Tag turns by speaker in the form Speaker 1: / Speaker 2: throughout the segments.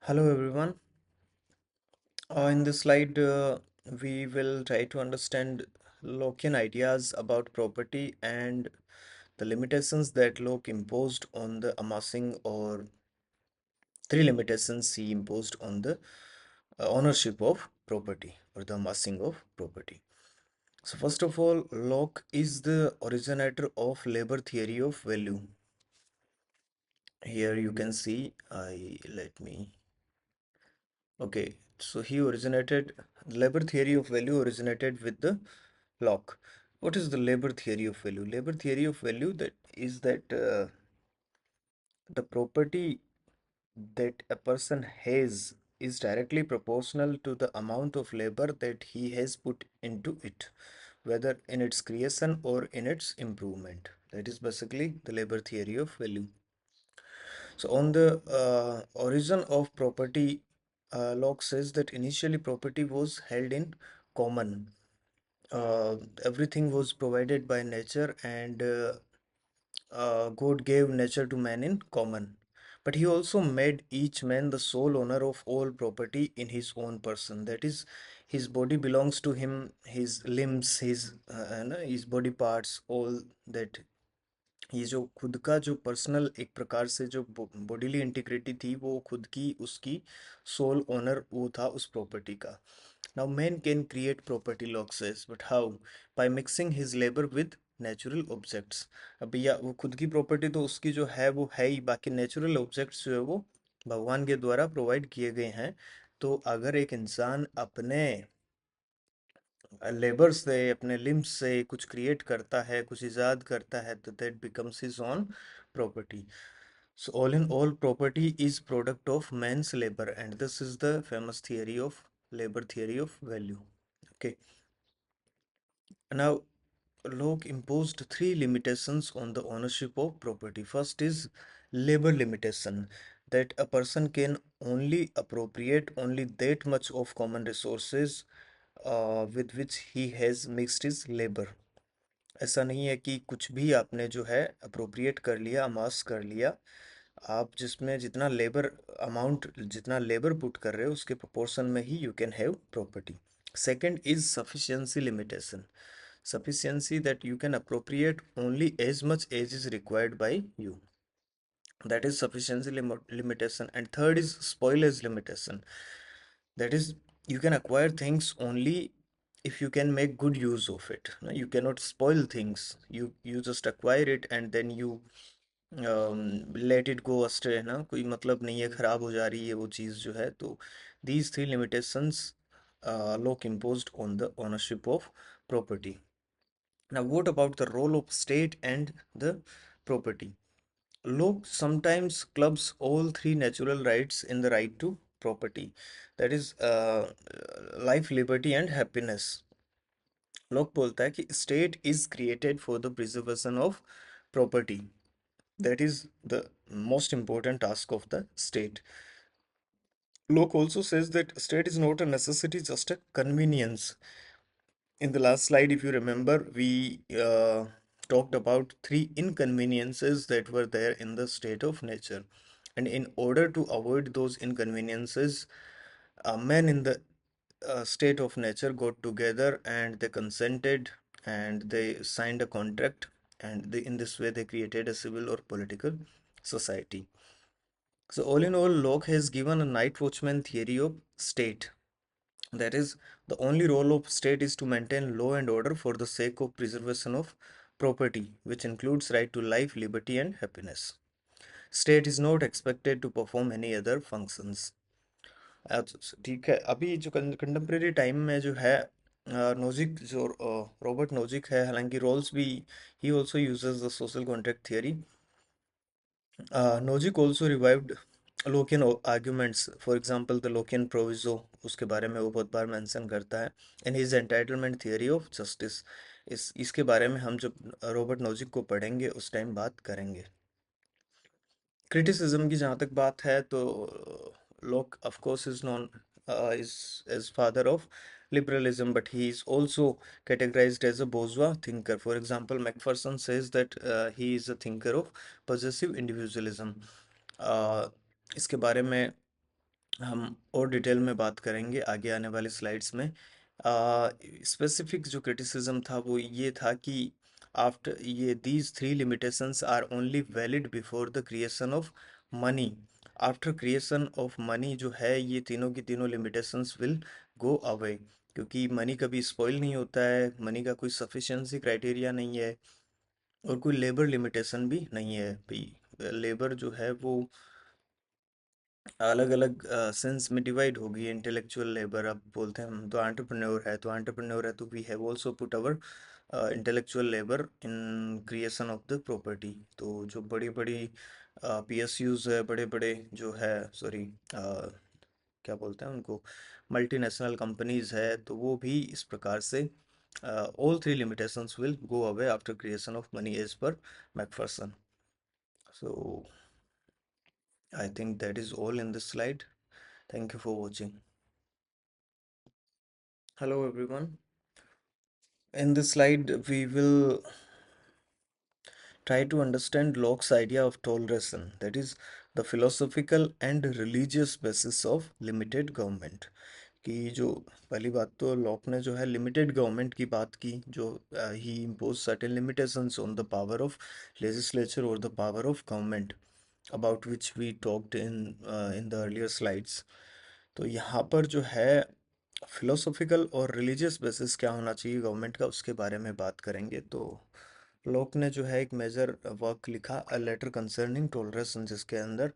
Speaker 1: Hello everyone. In this slide, we will try to understand Lockean ideas about property and the limitations that Locke imposed on the amassing, or three limitations he imposed on the ownership of property or the amassing of property. So first of all, Locke is the originator of labor theory of value. Here you can see, okay, so he originated labor theory of value originated with the Locke. What is the labor theory of value? Labor theory of value that is that the property that a person has is directly proportional to the amount of labor that he has put into it, whether in its creation or in its improvement. That is basically the labor theory of value. So, on the origin of property, Locke says that initially property was held in common. Everything was provided by nature, and God gave nature to man in common. But he also made each man the sole owner of all property in his own person. That is, his body belongs to him, his limbs, his body parts, all that, ये जो खुद का जो personal एक प्रकार से जो bodily integrity थी वो खुद की उसकी सोल ओनर वो था उस प्रॉपर्टी का. Now man can create property, lock says, but how? By mixing his labour with natural objects. अब भैया वो खुद की प्रॉपर्टी तो उसकी जो है वो है ही, बाकी नेचुरल ऑब्जेक्ट्स जो है वो भगवान के द्वारा प्रोवाइड किए गए हैं. तो अगर एक इंसान अपने लेबर से, अपने लिम्स से कुछ क्रिएट करता है, कुछ इजाद करता है, तो that becomes his own property. So all in all, property is product of man's labor, and this is the famous theory of labor theory of value. Okay. Now, Locke imposed three limitations on the ownership of property. First is labor limitation, that a person can only appropriate only that much of common resources with which he has mixed his labor. ऐसा नहीं है कि कुछ भी आपने जो है appropriate कर लिया, अमास कर लिया. आप जिसमें जितना लेबर अमाउंट, जितना लेबर पुट कर रहे हो उसके प्रोपोर्शन में ही you can have property. Second is sufficiency limitation. Sufficiency, that you can appropriate only as much as is required by you. That is sufficiency limitation. And third is spoilage limitation. That is, you can acquire things only if you can make good use of it. No, you cannot spoil things. You just acquire it and then you let it go astray. ना कोई मतलब नहीं है, खराब हो जा रही है वो चीज़ जो है. तो these three limitations Locke imposed on the ownership of property. Now, what about the role of state and the property? Locke sometimes clubs all three natural rights in the right to property. That is life, liberty, and happiness. Locke बोलता है कि state is created for the preservation of property. That is the most important task of the state. Locke also says that state is not a necessity, just a convenience. In the last slide, if you remember, we talked about three inconveniences that were there in the state of nature. And in order to avoid those inconveniences, men in the state of nature got together and they consented and they signed a contract, and in this way they created a civil or political society. So all in all, Locke has given a night watchman theory of state. That is, the only role of state is to maintain law and order for the sake of preservation of property, which includes right to life, liberty, and happiness. State is not expected to perform any other functions. ठीक है. अभी जो contemporary time में जो है, Nozick जो Robert Nozick है, हालांकि रोल्स भी he also uses the social contract theory. Nozick also revived Lockean arguments. For example, the Lockean proviso, उसके बारे में वो बहुत बार मेंशन करता है. And his entitlement theory of justice. इसके बारे में हम जब रॉबर्ट नोजिक को पढ़ेंगे उस टाइम बात करेंगे. क्रिटिसिज्म की जहाँ तक बात है तो lock of course is non is as father of liberalism, but he is also categorized as a bourgeois thinker. For example, Macpherson says that he is a thinker of possessive individualism. इसके बारे में हम और detail में बात करेंगे आगे आने वाले स्लाइड्स में। स्पेसिफिक जो क्रिटिसिज्म था वो ये था कि आफ्टर ये these three limitations are only valid before the creation of money. After creation of money जो है ये तीनों की तीनों लिमिटेशंस विल गो अवे, क्योंकि मनी कभी स्पॉइल नहीं होता है, मनी का कोई सफिशिएंसी क्राइटेरिया नहीं है और कोई लेबर लिमिटेशन भी नहीं है भाई। लेबर जो है वो अलग अलग सेंस में डिवाइड होगी। इंटेलेक्चुअल लेबर, अब बोलते हैं हम तो एंटरप्रेन्योर है तो we have also put our intellectual labour in creation of the property. तो जो बड़ी बड़ी पीएसयूज है, बड़े बड़े जो है, सॉरी क्या बोलते हैं उनको, मल्टीनेशनल कंपनीज है, तो वो भी इस प्रकार से all three limitations will go away after creation of money as per Macpherson. So I think that is all in this slide. Thank you for watching. Hello everyone. In this slide, we will try to understand Locke's idea of toleration, that is, the philosophical and religious basis of limited government. कि जो पहली बात तो lock ने जो है limited government की बात की, जो he impose certain limitations on the power of legislature और the power of government, about which we talked in the earlier slides. तो यहाँ पर जो है फिलोसॉफिकल और रिलीजियस बेसिस क्या होना चाहिए गवर्नमेंट का, उसके बारे में बात करेंगे। तो लॉक ने जो है एक मेजर वर्क लिखा, अ लेटर कंसर्निंग टॉलरेंस, जिसके अंदर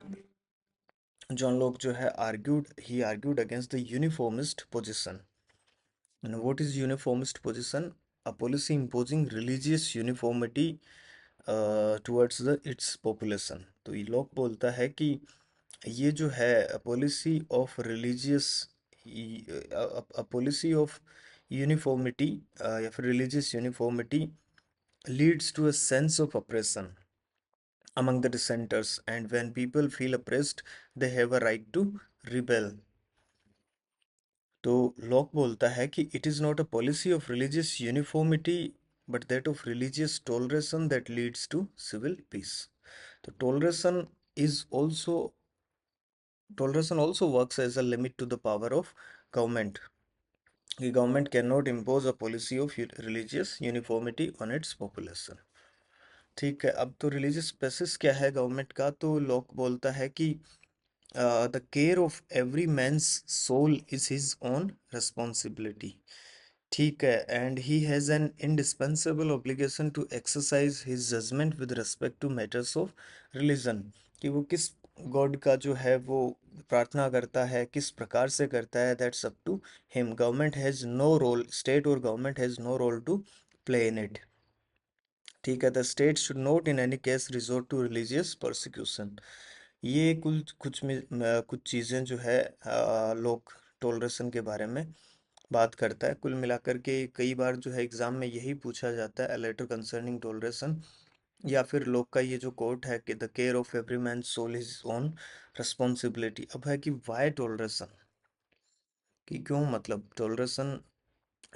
Speaker 1: जॉन लॉक जो है argued against the uniformist position. And what is uniformist position? A policy imposing religious uniformity towards the its population। तो ये लोग बोलता है कि ये जो है policy of religious, policy of uniformity या फिर religious uniformity leads to a sense of oppression among the dissenters, and when people feel oppressed they have a right to rebel। तो लॉक बोलता है कि it is not a policy of religious uniformity but that of religious toleration that leads to civil peace. तो is also toleration also works as a limit to the power of government, कि government can not impose a policy of religious uniformity on its population. ठीक है, अब तो religious basis क्या है government का, तो लॉक बोलता है कि the care of every man's soul is his own responsibility. ठीक है, and he has an indispensable obligation to exercise his judgement with respect to matters of religion, कि वो किस गॉड का जो है वो प्रार्थना करता है, किस प्रकार से करता है, that's up to him. Government has no role, state और government has no role to play in it. ठीक है, the state should not in any case resort to religious persecution. ये कुछ चीज़ें जो है लोग टोलरेशन के बारे में बात करता है। कुल मिलाकर के कई बार जो है एग्जाम में यही पूछा जाता है, लेटर कंसर्निंग टोलरेशन, या फिर लोग का ये जो कोट है कि the care of every man soul is own responsibility. अब है कि वाई टोलरेशन, कि क्यों, मतलब टोलरेशन,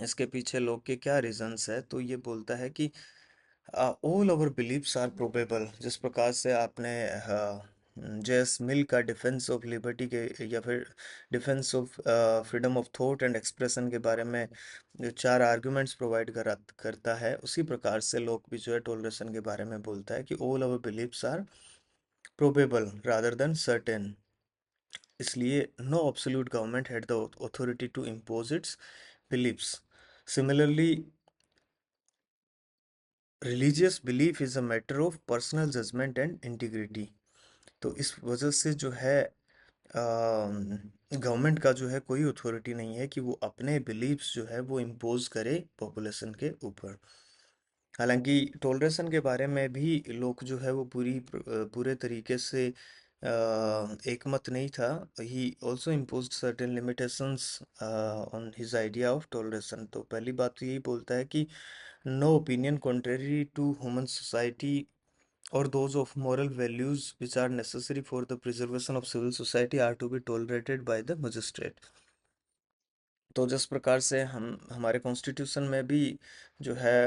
Speaker 1: इसके पीछे लोग के क्या रीजंस है। तो ये बोलता है कि all our beliefs are probable, जिस प्रकार से आपने जेएस मिल का डिफेंस ऑफ लिबर्टी के या फिर defence of freedom of thought and expression के बारे में जो चार आर्गुमेंट्स प्रोवाइड करता है, उसी प्रकार से लोग भी जो है टोलरेशन के बारे में बोलता है कि all our beliefs are probable rather than certain. इसलिए no absolute government had the authority to impose its beliefs. Similarly religious belief is a matter of personal judgement and integrity. तो इस वजह से जो है गवर्नमेंट का जो है कोई अथॉरिटी नहीं है कि वो अपने बिलीफ्स जो है वो इम्पोज करे पॉपुलेशन के ऊपर। हालांकि टॉलरेशन के बारे में भी लोग जो है वो पूरे तरीके से एकमत नहीं था। He also imposed certain limitations on his idea of toleration. तो पहली बात तो यही बोलता है कि no opinion contrary to human society or those of moral values which are necessary for the preservation of civil society are to be tolerated by the magistrate। तो जिस प्रकार से हम हमारे कॉन्स्टिट्यूशन में भी जो है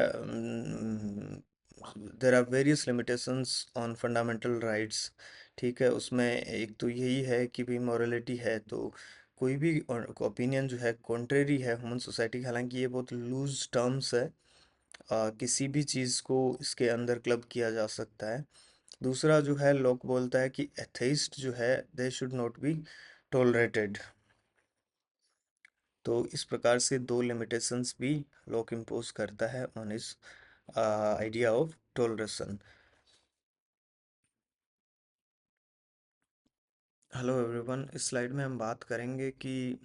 Speaker 1: there are various limitations on fundamental rights. ठीक है, उसमें एक तो यही है कि भाई मॉरलिटी है, तो कोई भी ओपिनियन जो है कॉन्ट्रेरी है ह्यूमन सोसाइटी, हालांकि ये बहुत लूज टर्म्स है, किसी भी चीज़ को इसके अंदर क्लब किया जा सकता है। दूसरा जो है लॉक बोलता है कि एथेइस्ट जो है they should not be tolerated. तो इस प्रकार से दो लिमिटेशंस भी लॉक इम्पोज करता है ऑन इस idea of toleration. Hello everyone, इस स्लाइड में हम बात करेंगे कि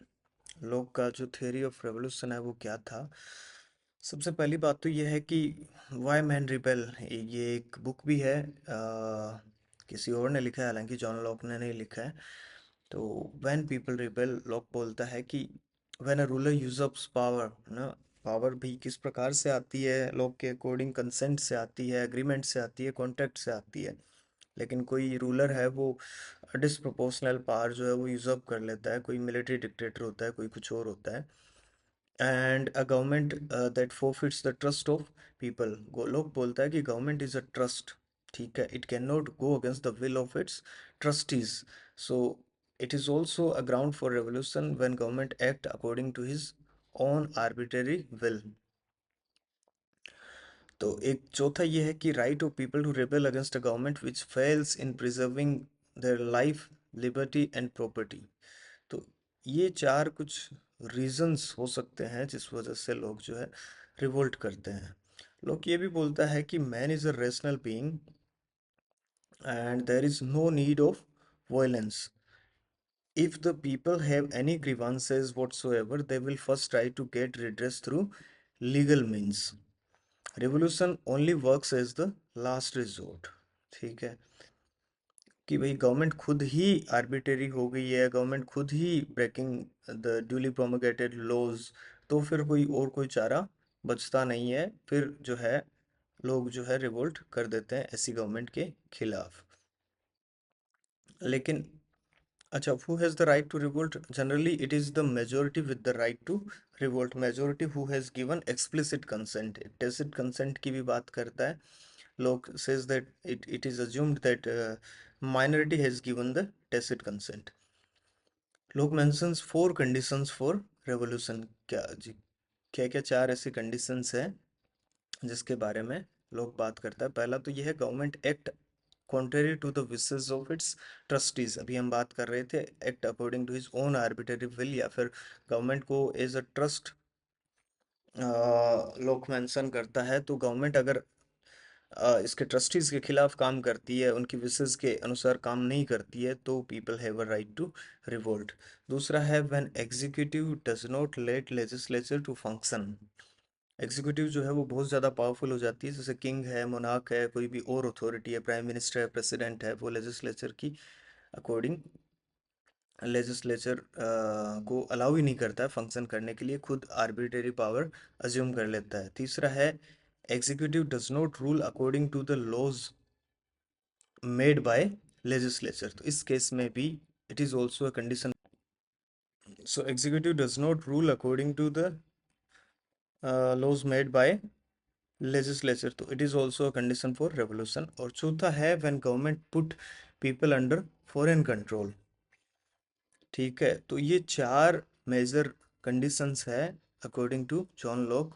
Speaker 1: लॉक का जो थ्योरी ऑफ रेवोल्यूशन है वो क्या था। सबसे पहली बात तो ये है कि वाई मैन रिबेल, ये एक बुक भी है, किसी और ने लिखा है, हालांकि जॉन लॉक ने नहीं लिखा है। तो व्हेन पीपल रिबेल, लॉक बोलता है कि व्हेन अ रूलर यूजअप्स पावर ना, पावर भी किस प्रकार से आती है, लॉक के अकॉर्डिंग कंसेंट से आती है, एग्रीमेंट से आती है, कॉन्ट्रैक्ट से आती है। लेकिन कोई रूलर है वो डिसप्रोपोर्शनल पावर जो है वो यूजअप कर लेता है, कोई मिलिट्री डिक्टेटर होता है, कोई कुछ और होता है। And a government that forfeits the trust of people, लोग बोलता है कि गवर्नमेंट इज अ ट्रस्ट, ठीक है, it can not go against the will of its trustees. So it is also a ground for revolution when government act according to his own arbitrary will. तो एक चौथा ये है कि right of people to rebel against a government which fails in preserving their life, liberty and property. तो ये चार कुछ रीजंस हो सकते हैं जिस वजह से लोग जो है रिवोल्ट करते हैं। लोग ये भी बोलता है कि man is a rational being and there is no need of violence. If the people have any grievances whatsoever, they will first try to get redress through legal means. Revolution only works as the last resort। ठीक है, कि भाई government खुद ही arbitrary हो गई है, government खुद ही breaking the duly प्रोमोगेटेड laws, तो फिर कोई और कोई चारा बचता नहीं है, फिर जो है लोग जो है रिवोल्ट कर देते हैं ऐसी गवर्नमेंट के खिलाफ। लेकिन अच्छा, who has the right to revolt? Generally it is the majority with the right to revolt, majority who has given explicit consent। tacit consent की भी बात करता है। लोग says that it is assumed that minority has given the tacit consent। लोग mentions four conditions for revolution। क्या जी, क्या क्या चार ऐसी conditions हैं जिसके बारे में लोग बात करता है। पहला तो यह है government act contrary to the wishes of its trustees। अभी हम बात कर रहे थे act according to his own arbitrary will, या फिर गवर्नमेंट को एज अ ट्रस्ट लोग मेंशन करता है, तो गवर्नमेंट अगर इसके ट्रस्टीज के खिलाफ काम करती है, उनकी विशेष के अनुसार काम नहीं करती है, तो people have a right to revolt. दूसरा है when executive does not let legislature to function. Executive जो है वो बहुत ज़्यादा पावरफुल हो जाती है, जैसे किंग है, मोनार्क है, कोई भी और अथॉरिटी है, प्राइम मिनिस्टर है, प्रेसिडेंट है, वो लेजिस्लेचर की अकॉर्डिंग लेजिस्लेचर को अलाउ ही नहीं करता है फंक्शन करने के लिए, खुद आर्बिट्रेरी पावर अज्यूम कर लेता है। तीसरा है executive does not rule according to the laws made by legislature. तो इस केस में भी it is also a condition. So executive does not rule according to the laws made by legislature, तो it is also a condition for revolution. और चौथा है when government put people under foreign control. ठीक है, तो ये चार major conditions है अकॉर्डिंग टू जॉन लॉक।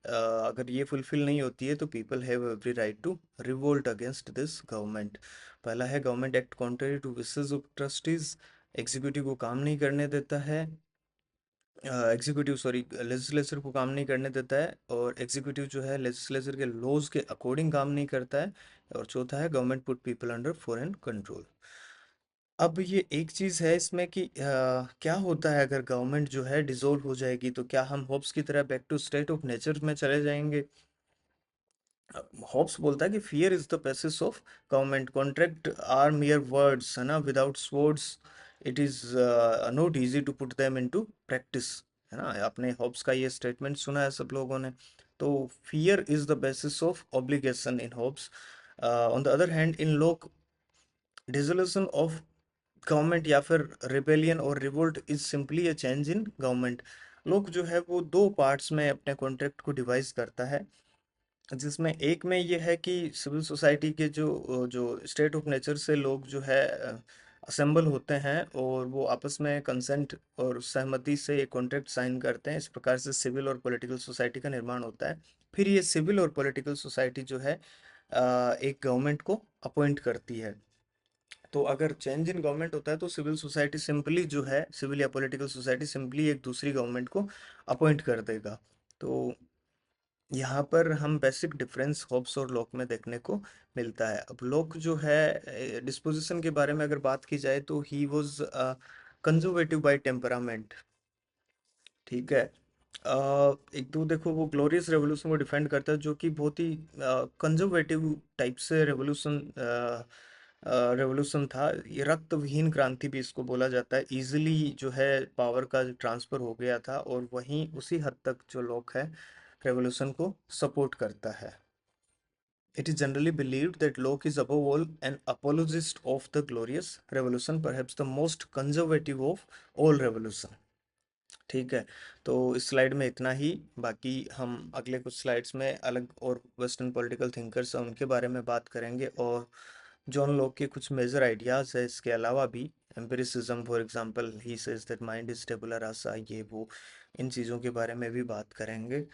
Speaker 1: अगर ये फुलफिल नहीं होती है तो people have every right to revolt against this government. पहला है government act contrary to wishes of trustees, executive को काम नहीं करने देता है, एग्जीक्यूटिव सॉरी लेजिस्लेचर को काम नहीं करने देता है, और एग्जीक्यूटिव जो है लेजिस्लेचर के लॉज के अकॉर्डिंग काम नहीं करता है। और चौथा है government put people under foreign control. अब ये एक चीज़ है इसमें कि क्या होता है अगर गवर्नमेंट जो है डिसॉल्व हो जाएगी, तो क्या हम होप्स की तरह back to state of nature में चले जाएंगे। हॉब्स बोलता है कि fear is the basis of government, contract are mere words, है ना, without swords it is not easy to put them into practice. है ना, आपने हॉब्स का ये स्टेटमेंट सुना है सब लोगों ने। तो fear is the basis of obligation in Hobbes. On the other hand in Locke, dissolution of government या फिर रिबेलियन और revolt is simply a change in government. लोग जो है वो दो पार्ट्स में अपने कॉन्ट्रैक्ट को डिवाइस करता है। जिसमें एक में ये है कि सिविल सोसाइटी के जो स्टेट ऑफ नेचर से लोग जो है असेंबल होते हैं और वो आपस में कंसेंट और सहमति से एक कॉन्ट्रैक्ट साइन करते हैं। इस प्रकार से सिविल और पॉलिटिकल सोसाइटी का निर्माण होता है। फिर ये सिविल और पॉलिटिकल सोसाइटी जो है एक गवर्नमेंट को अपॉइंट करती है। तो अगर चेंज इन गवर्नमेंट होता है तो सिविल सोसाइटी सिंपली जो है, सिविल या पॉलिटिकल सोसाइटी सिंपली एक दूसरी गवर्नमेंट को अपॉइंट कर देगा। तो यहाँ पर हम बेसिक डिफरेंस हॉब्स और लॉक में देखने को मिलता है। अब लॉक जो है डिस्पोजिशन के बारे में अगर बात की जाए तो he was conservative by temperament. ठीक है। एक तो देखो वो ग्लोरियस रेवोल्यूशन को डिफेंड करता है जो कि बहुत ही कंजर्वेटिव टाइप से रेवोल्यूशन था। ये रक्तविहीन क्रांति भी इसको बोला जाता है। इजीली जो है पावर का ट्रांसफर हो गया था और वहीं उसी हद तक जो लोग है रेवोल्यूशन को सपोर्ट करता है। It is generally believed that Locke is above all an apologist of the glorious revolution, perhaps the most conservative of all revolution। ठीक है। तो इस स्लाइड में इतना ही। बाकी हम अगले कुछ स्लाइड्स में अलग और वेस्टर्न पॉलिटिकल थिंकर्स हैं उनके बारे में बात करेंगे, और जॉन लॉक के कुछ मेजर आइडियाज है इसके अलावा भी। Empiricism for example, he says that mind is tabula rasa, ये वो, इन चीज़ों के बारे में भी बात करेंगे।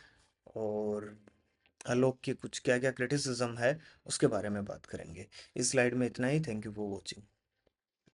Speaker 1: और आलोक की कुछ क्या क्या क्रिटिसिज्म है उसके बारे में बात करेंगे। इस स्लाइड में इतना ही। Thank you for watching.